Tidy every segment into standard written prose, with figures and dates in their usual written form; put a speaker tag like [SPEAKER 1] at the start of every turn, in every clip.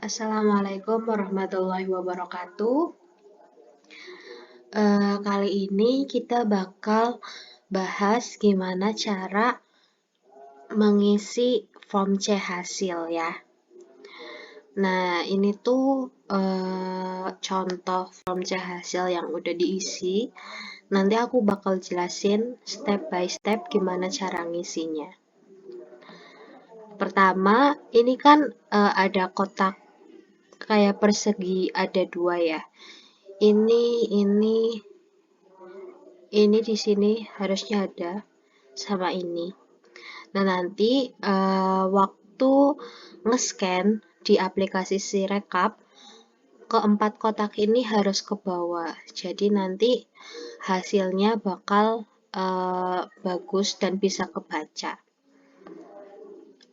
[SPEAKER 1] Assalamualaikum warahmatullahi wabarakatuh. Kali ini kita bakal bahas gimana cara mengisi form C hasil ya. Nah, ini tuh contoh form C hasil yang udah diisi. Nanti aku bakal jelasin step by step gimana cara ngisinya. Pertama, ini kan ada kotak kayak persegi, ada dua ya. Ini di sini harusnya ada sama ini. Nah, nanti waktu nge-scan di aplikasi Sirekap, keempat kotak ini harus ke bawah. Jadi nanti hasilnya bakal bagus dan bisa kebaca.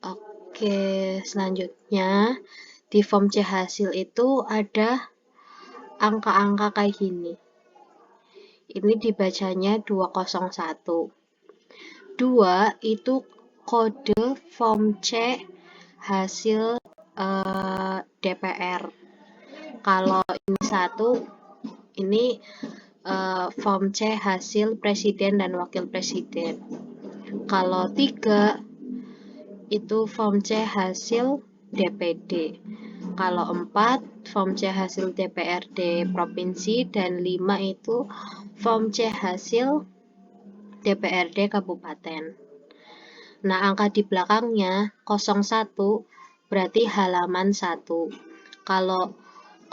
[SPEAKER 1] Oke, selanjutnya di form C hasil itu ada angka-angka kayak gini. Ini dibacanya 201. 2 itu kode form C hasil DPR. Kalau ini 1, ini form C hasil presiden dan wakil presiden. Kalau 3, itu form C hasil DPD. Kalau 4, form C hasil DPRD provinsi, dan 5 itu form C hasil DPRD kabupaten. Nah, angka di belakangnya 01 berarti halaman 1. Kalau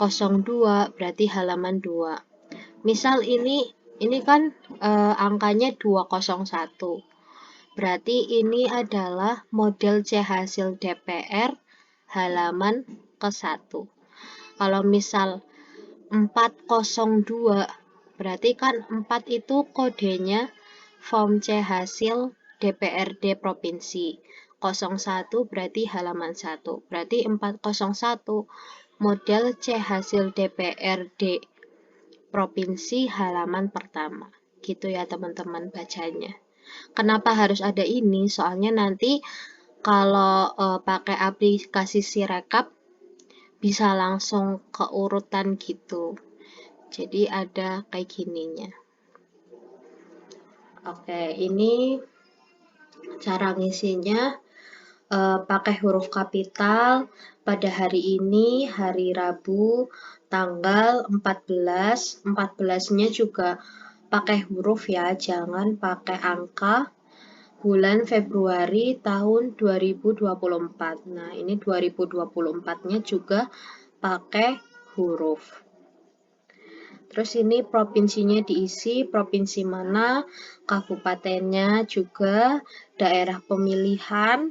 [SPEAKER 1] 02 berarti halaman 2. Misal ini kan angkanya 201. Berarti ini adalah model C hasil DPR halaman ke-1. Kalau misal 402 berarti kan 4 itu kodenya form C hasil DPRD provinsi. 01 berarti halaman 1. Berarti 401 model C hasil DPRD provinsi halaman pertama. Gitu ya teman-teman bacanya. Kenapa harus ada ini? Soalnya nanti kalau pakai aplikasi Sirekap bisa langsung ke urutan gitu. Jadi ada kayak gininya. Oke, ini cara ngisinya pakai huruf kapital pada hari ini, hari Rabu, tanggal 14. 14-nya juga pakai huruf ya, jangan pakai angka. Bulan Februari tahun 2024. Nah, ini 2024-nya juga pakai huruf. Terus ini provinsinya diisi, provinsi mana, kabupatennya juga, daerah pemilihan.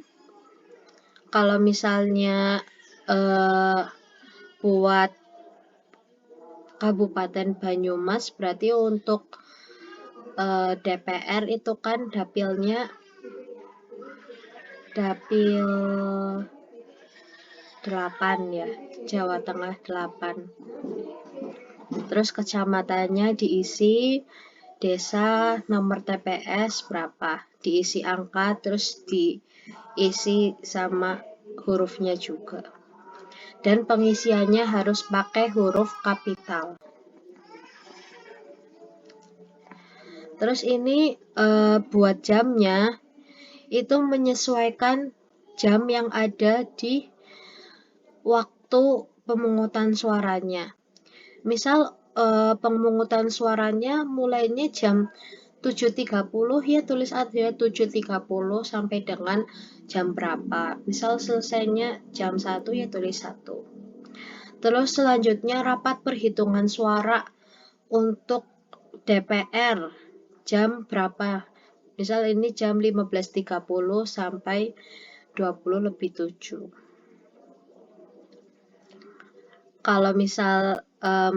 [SPEAKER 1] Kalau misalnya buat Kabupaten Banyumas berarti untuk DPR itu kan dapilnya dapil 8 ya, Jawa Tengah 8. Terus kecamatannya diisi, desa, nomor TPS berapa, diisi angka, terus diisi sama hurufnya juga. Dan pengisiannya harus pakai huruf kapital. Terus ini buat jamnya itu menyesuaikan jam yang ada di waktu pemungutan suaranya. Misal pemungutan suaranya mulainya jam 7.30, ya tulis aja 7.30 sampai dengan jam berapa. Misal selesainya jam 1, ya tulis 1. Terus selanjutnya rapat perhitungan suara untuk DPR jam berapa. Misal ini jam 15.30 sampai 20:07. Kalau misal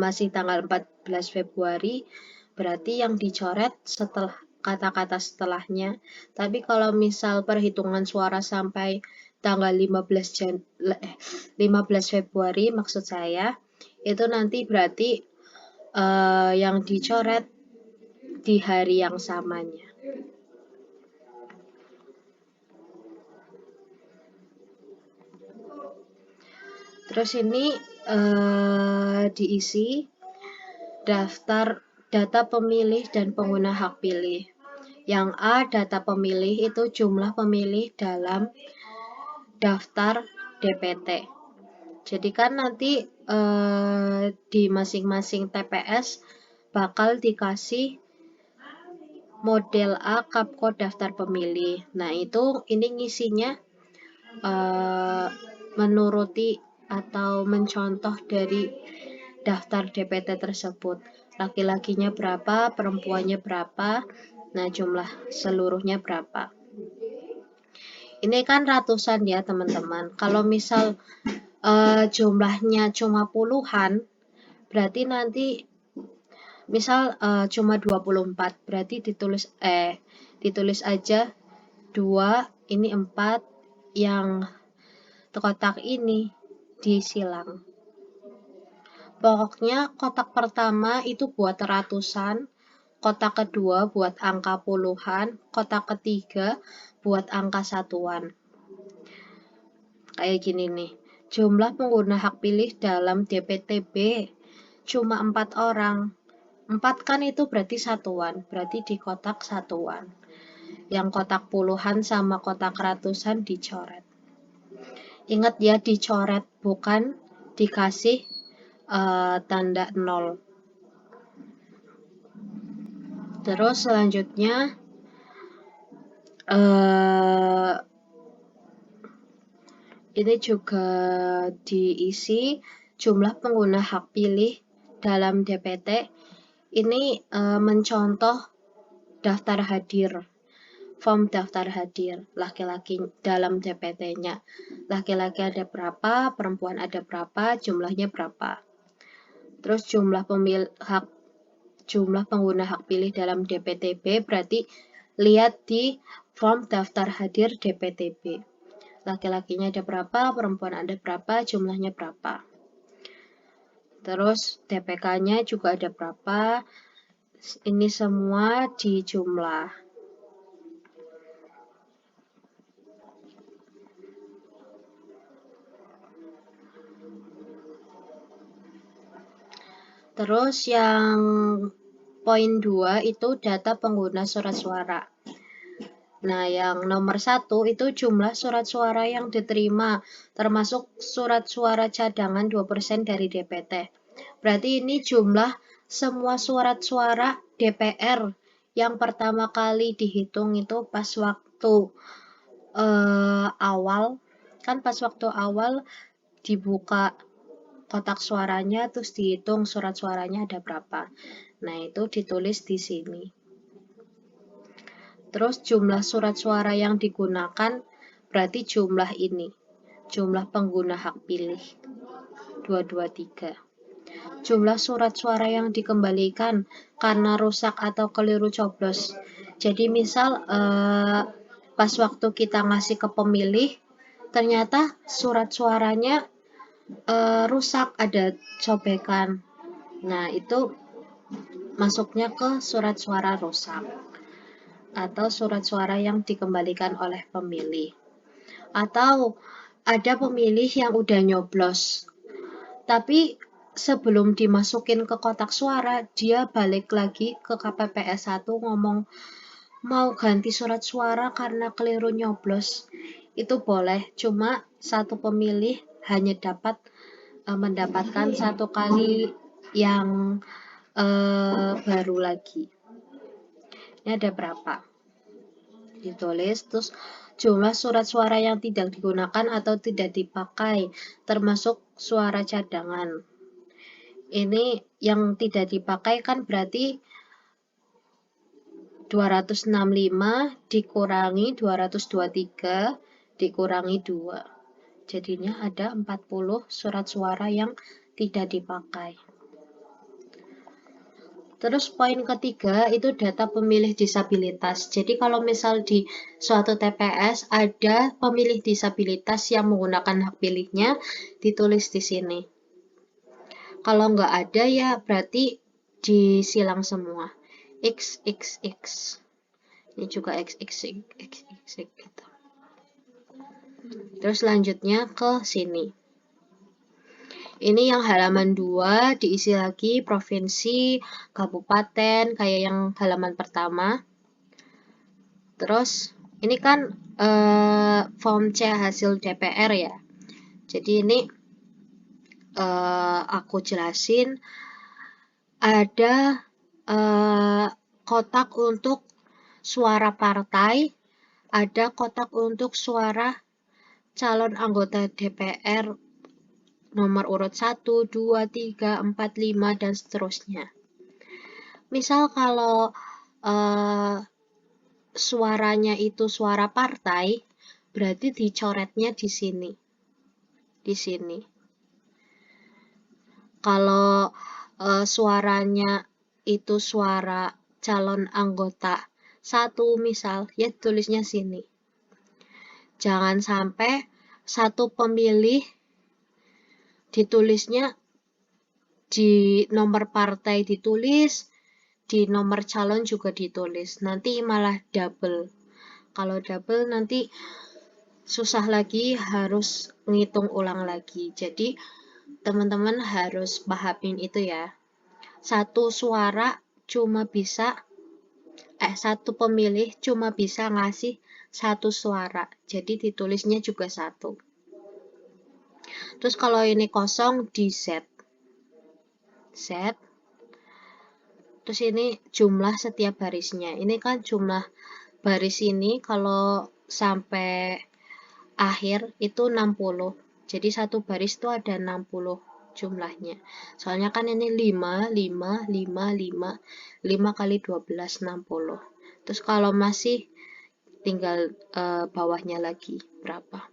[SPEAKER 1] masih tanggal 14 Februari, berarti yang dicoret setelah kata-kata setelahnya. Tapi kalau misal perhitungan suara sampai tanggal 15 Februari maksud saya, itu nanti berarti yang dicoret di hari yang samanya. Terus ini diisi daftar data pemilih dan pengguna hak pilih. Yang A, data pemilih itu jumlah pemilih dalam daftar DPT. Jadi kan nanti di masing-masing TPS bakal dikasih model A Kapkod daftar pemilih. Nah, ini ngisinya menuruti atau mencontoh dari daftar DPT tersebut. Laki-lakinya berapa, perempuannya berapa, nah jumlah seluruhnya berapa. Ini kan ratusan ya teman-teman. Kalau misal jumlahnya cuma puluhan, berarti nanti misal cuma 24, berarti ditulis aja 2, ini 4, yang kotak ini disilang. Pokoknya kotak pertama itu buat ratusan, kotak kedua buat angka puluhan, kotak ketiga buat angka satuan. Kayak gini nih, jumlah pengguna hak pilih dalam DPTB cuma 4 orang. 4 kan itu berarti satuan, berarti di kotak satuan. Yang kotak puluhan sama kotak ratusan dicoret. Ingat ya, dicoret, bukan dikasih tanda 0. Terus selanjutnya ini juga diisi jumlah pengguna hak pilih dalam DPT. Ini mencontoh daftar hadir, form daftar hadir laki-laki dalam DPT-nya. Laki-laki ada berapa, perempuan ada berapa, jumlahnya berapa. Terus jumlah pengguna hak pilih dalam DPTB berarti lihat di form daftar hadir DPTB. Laki-lakinya ada berapa, perempuan ada berapa, jumlahnya berapa. Terus DPK-nya juga ada berapa, ini semua dijumlah. Terus yang poin 2 itu data pengguna surat suara. Nah, yang nomor 1 itu jumlah surat suara yang diterima, termasuk surat suara cadangan 2% dari DPT. Berarti ini jumlah semua surat suara DPR yang pertama kali dihitung itu pas waktu awal, kan pas waktu awal dibuka kotak suaranya, terus dihitung surat suaranya ada berapa. Nah, itu ditulis di sini. Terus jumlah surat suara yang digunakan berarti jumlah ini, jumlah pengguna hak pilih 223. Jumlah surat suara yang dikembalikan karena rusak atau keliru coblos. Jadi misal pas waktu kita ngasih ke pemilih, ternyata surat suaranya rusak, ada cobekan. Nah, itu masuknya ke surat suara rusak atau surat suara yang dikembalikan oleh pemilih. Atau ada pemilih yang udah nyoblos, tapi sebelum dimasukin ke kotak suara, dia balik lagi ke KPPS 1 ngomong mau ganti surat suara karena keliru nyoblos. Itu boleh, cuma satu pemilih hanya dapat mendapatkan satu kali yang baru lagi. Ini ada berapa? Ditulis, terus jumlah surat suara yang tidak digunakan atau tidak dipakai, termasuk suara cadangan. Ini yang tidak dipakai kan berarti 265 dikurangi 223 dikurangi 2. Jadinya ada 40 surat suara yang tidak dipakai. Terus poin ketiga itu data pemilih disabilitas. Jadi kalau misal di suatu TPS ada pemilih disabilitas yang menggunakan hak pilihnya, ditulis di sini. Kalau nggak ada ya berarti disilang semua. XXX. Ini juga XXX gitu. Terus selanjutnya ke sini. Ini yang halaman 2 diisi lagi provinsi, kabupaten, kayak yang halaman pertama. Terus ini kan form C hasil DPR ya. Jadi ini aku jelasin ada kotak untuk suara partai, ada kotak untuk suara calon anggota DPR nomor urut 1, 2, 3, 4, 5, dan seterusnya. Misal kalau suaranya itu suara partai, berarti dicoretnya di sini. Di sini. Kalau suaranya itu suara calon anggota 1 misal, ya tulisnya sini. Jangan sampai satu pemilih ditulisnya di nomor partai ditulis, di nomor calon juga ditulis. Nanti malah double. Kalau double nanti susah lagi, harus ngitung ulang lagi. Jadi teman-teman harus pahamin itu ya. Satu suara cuma bisa satu pemilih cuma bisa ngasih satu suara. Jadi ditulisnya juga satu. Terus kalau ini kosong di set. Set. Terus ini jumlah setiap barisnya. Ini kan jumlah baris ini kalau sampai akhir itu 60. Jadi satu baris itu ada 60 jumlahnya. Soalnya kan ini 5, 5, 5, 5. 5 kali 12, 60. Terus kalau masih tinggal bawahnya lagi berapa.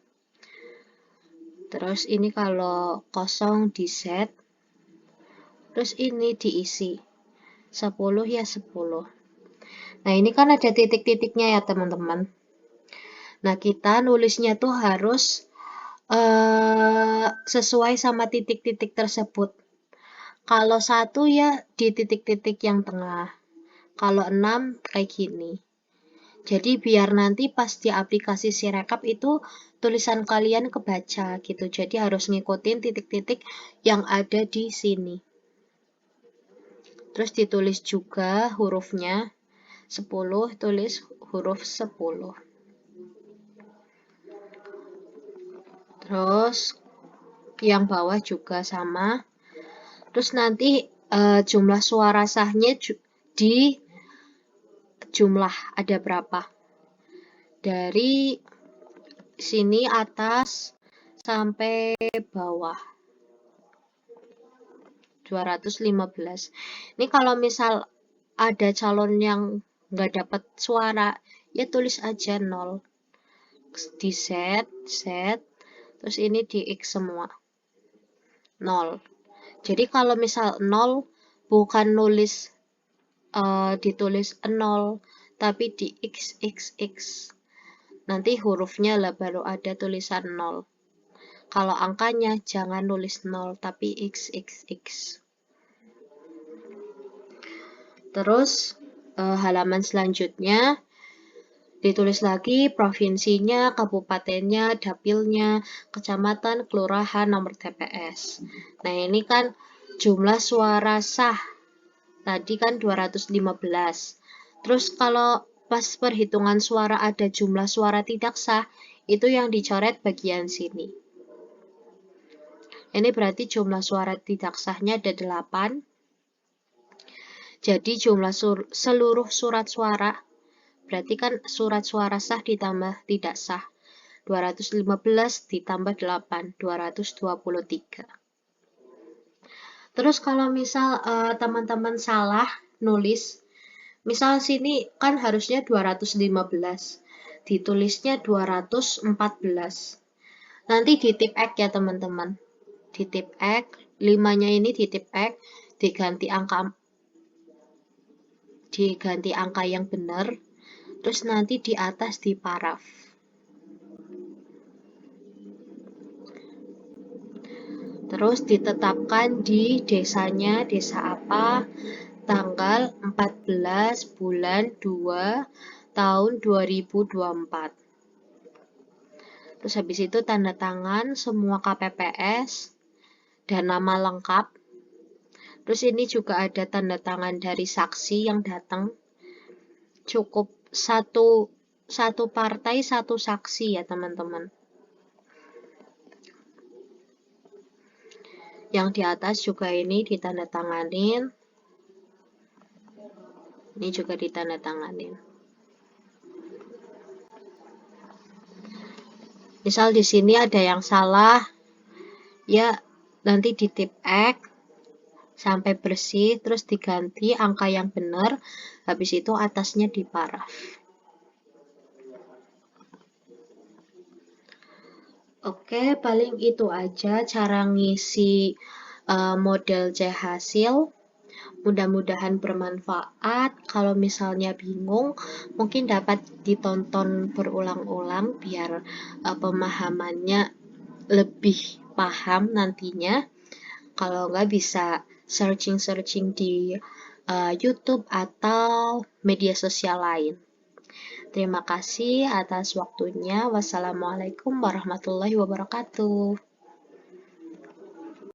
[SPEAKER 1] Terus ini kalau kosong di set. Terus ini diisi. 10 ya 10. Nah, ini kan ada titik-titiknya ya, teman-teman. Nah, kita nulisnya tuh harus sesuai sama titik-titik tersebut. Kalau 1 ya di titik-titik yang tengah. Kalau 6 kayak gini. Jadi biar nanti pas di aplikasi Sirekap itu tulisan kalian kebaca gitu. Jadi harus ngikutin titik-titik yang ada di sini. Terus ditulis juga hurufnya. 10 tulis huruf 10. Terus yang bawah juga sama. Terus nanti jumlah suara sahnya di jumlah ada berapa. Dari sini atas sampai bawah. 215. Ini kalau misal ada calon yang nggak dapat suara, ya tulis aja 0. Di set, terus ini di X semua. 0. Jadi kalau misal 0 bukan nulis ditulis 0 tapi di XXX. Nanti hurufnya lah baru ada tulisan 0. Kalau angkanya jangan nulis 0 tapi XXX. Terus halaman selanjutnya ditulis lagi provinsinya, kabupatennya, dapilnya, kecamatan, kelurahan, nomor TPS. Nah, ini kan jumlah suara sah. Tadi kan 215. Terus kalau pas perhitungan suara ada jumlah suara tidak sah, itu yang dicoret bagian sini. Ini berarti jumlah suara tidak sahnya ada 8. Jadi jumlah seluruh surat suara, berarti kan surat suara sah ditambah tidak sah. 215 ditambah 8, 223. Terus kalau misal teman-teman salah nulis, misal sini kan harusnya 215, ditulisnya 214. Nanti di tip X ya teman-teman. Di tip X, 5-nya ini di tip X, diganti angka yang benar, terus nanti di atas di paraf. Terus ditetapkan di desanya, desa apa, tanggal 14 bulan 2 tahun 2024. Terus habis itu tanda tangan semua KPPS dan nama lengkap. Terus ini juga ada tanda tangan dari saksi yang datang. Cukup satu partai, satu saksi ya teman-teman. Yang di atas juga ini ditandatanganin. Ini juga ditandatanganin. Misal di sini ada yang salah, ya nanti di tip X sampai bersih, terus diganti angka yang benar, habis itu atasnya diparaf. Oke, paling itu aja cara ngisi model C hasil. Mudah-mudahan bermanfaat. Kalau misalnya bingung, mungkin dapat ditonton berulang-ulang biar pemahamannya lebih paham nantinya. Kalau nggak bisa searching-searching di YouTube atau media sosial lain. Terima kasih atas waktunya. Wassalamualaikum warahmatullahi wabarakatuh.